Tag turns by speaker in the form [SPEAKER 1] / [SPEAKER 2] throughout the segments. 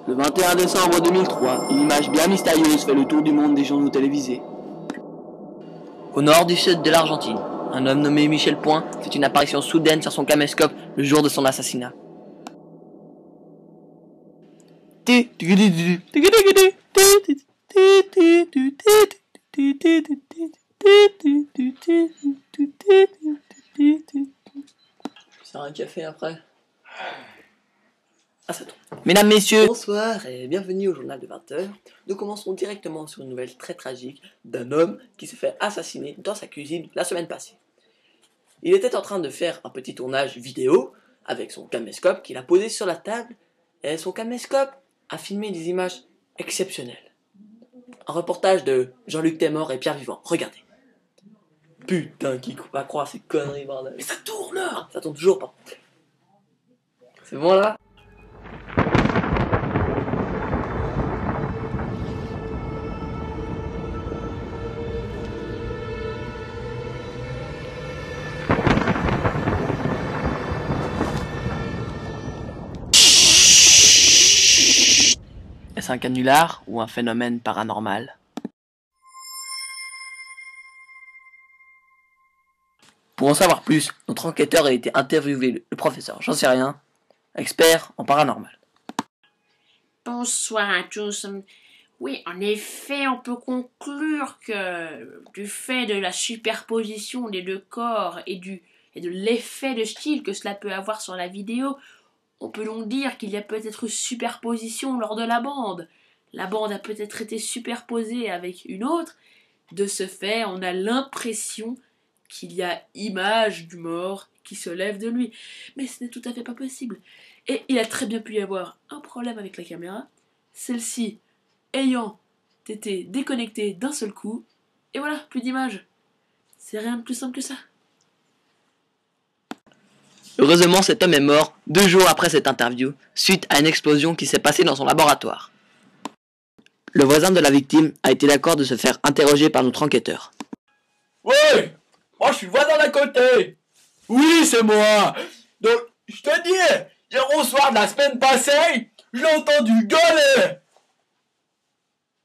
[SPEAKER 1] Le 21 décembre 2003, une image bien mystérieuse fait le tour du monde des journaux télévisés. Au nord du sud de l'Argentine, un homme nommé Michel Point fait une apparition soudaine sur son caméscope le jour de son assassinat. C'est un café après. Ah, ça tombe. Mesdames, messieurs, bonsoir et bienvenue au journal de 20h. Nous commencerons directement sur une nouvelle très tragique d'un homme qui s'est fait assassiner dans sa cuisine la semaine passée. Il était en train de faire un petit tournage vidéo avec son caméscope qu'il a posé sur la table et son caméscope a filmé des images exceptionnelles. Un reportage de Jean-Luc Témor et Pierre Vivant. Regardez. Putain, qui va croire ces conneries, bordel. Mais ça tourne là. Ça tourne toujours pas. C'est bon là? Est-ce un canular ou un phénomène paranormal? Pour en savoir plus, notre enquêteur a été interviewé le professeur J'en sais rien, expert en paranormal.
[SPEAKER 2] Bonsoir à tous. Oui, en effet, on peut conclure que du fait de la superposition des deux corps et de l'effet de style que cela peut avoir sur la vidéo, on peut donc dire qu'il y a peut-être superposition lors de la bande. La bande a peut-être été superposée avec une autre. De ce fait, on a l'impression qu'il y a image du mort qui se lève de lui. Mais ce n'est tout à fait pas possible. Et il a très bien pu y avoir un problème avec la caméra, celle-ci ayant été déconnectée d'un seul coup, et voilà, plus d'image. C'est rien de plus simple que ça.
[SPEAKER 1] Heureusement, cet homme est mort 2 jours après cette interview, suite à une explosion qui s'est passée dans son laboratoire. Le voisin de la victime a été d'accord de se faire interroger par notre enquêteur.
[SPEAKER 3] Ouais, moi je suis le voisin d'à côté. Oui, c'est moi. Donc, je te dis, hier au soir de la semaine passée, je l'ai entendu gueuler.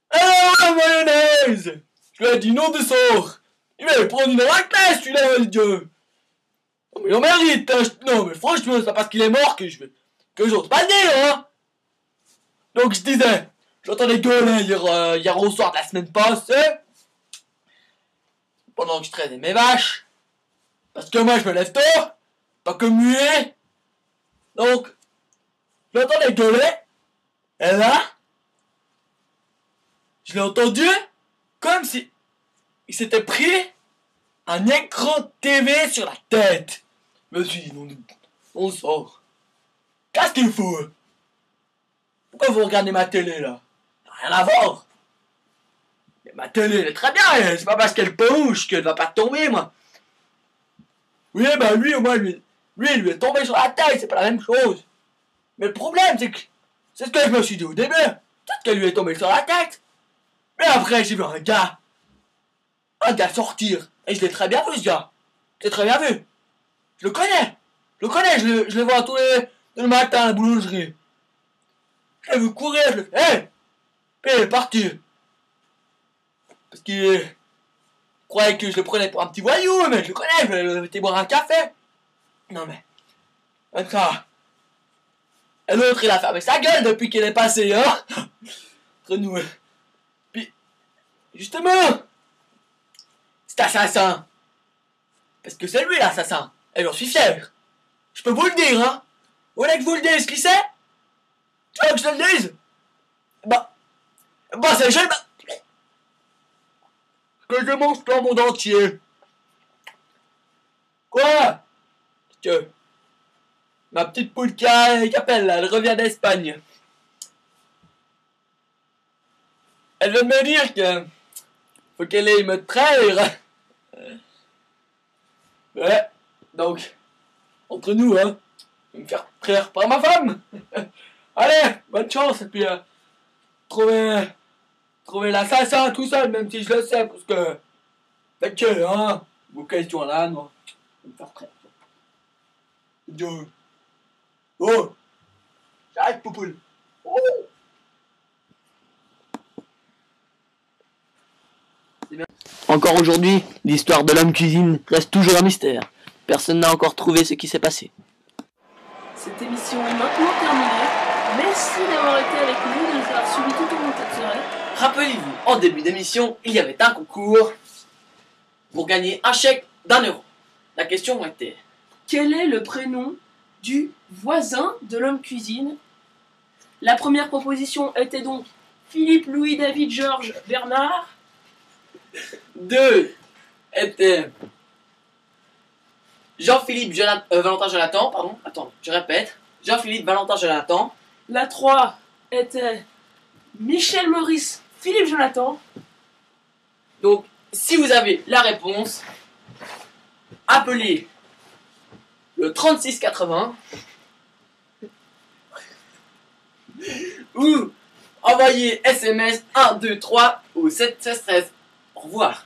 [SPEAKER 3] Alors, la mayonnaise. Je lui ai dit non de sort. Il va prendre une raclette, celui-là, le dieu. Non, mais il en mérite, hein. Non, mais franchement, c'est pas parce qu'il est mort que j'ose pas le dire, hein. Donc, je disais, je l'entendais gueuler hier au soir de la semaine passée. Pendant que je traînais mes vaches. Parce que moi je me lève tôt, pas comme muet. Donc, je l'entendais gueuler. Et là, je l'ai entendu comme si il s'était pris un écran TV sur la tête. Je me suis dit, non, on sort. Qu'est-ce qu'il faut? Pourquoi vous regardez ma télé là? Rien à voir. Mais ma télé elle est très bien, c'est pas parce qu'elle penche qu'elle va pas tomber, moi. Oui, bah lui, au moins, lui il est tombé sur la tête, c'est pas la même chose. Mais le problème, c'est que, c'est ce que je me suis dit au début, peut-être qu'elle lui est tombée sur la tête. Mais après, j'ai vu un gars sortir, et je l'ai très bien vu, ce gars. Je l'ai très bien vu. Je le connais, je le vois tous le matin à la boulangerie. Je l'ai vu courir, je l'ai fait, hey! Puis il est parti. Parce qu'il croyait que je le prenais pour un petit voyou, mais je le connais, je vais aller boire un café. Non mais, comme ça. Et l'autre, il a fermé sa gueule depuis qu'il est passé, hein. Entre nous. Puis, justement, cet assassin, parce que c'est lui l'assassin, et j'en suis fier. Je peux vous le dire, hein. Vous voulez que je vous le dise qui c'est? Tu veux que je te le dise? Bah, c'est je que je mange dans le monde entier. Quoi? Parce que ma petite poule qui appelle là, elle revient d'Espagne. Elle vient de me dire que faut qu'elle aille me trahir. Ouais, donc, entre nous, hein, je vais me faire trahir par ma femme. Allez, bonne chance, et puis trouver l'assassin tout seul, même si je le sais, parce que, fait que, hein, vos questions là, non, je vais me faire trahir. Dieu. Oh, j'arrête, poupoule. Oh.
[SPEAKER 1] Encore aujourd'hui, l'histoire de l'homme cuisine reste toujours un mystère. Personne n'a encore trouvé ce qui s'est passé.
[SPEAKER 4] Cette émission est maintenant terminée. Merci d'avoir été avec nous, de nous avoir suivis tout au long de cette soirée.
[SPEAKER 1] Rappelez-vous, en début d'émission, il y avait un concours pour gagner un chèque d'1 euro. La question était:
[SPEAKER 4] Quel est le prénom du voisin de l'homme cuisine? La première proposition était donc Philippe, Louis, David, Georges, Bernard.
[SPEAKER 1] 2 était Jean-Philippe Valentin Jonathan, pardon, attends, je répète. Jean-Philippe Valentin Jonathan.
[SPEAKER 4] La 3 était Michel Maurice, Philippe Jonathan.
[SPEAKER 1] Donc, si vous avez la réponse, appelez le 3680 ou envoyez SMS 1, 2, 3 au 7 16 13. Au revoir.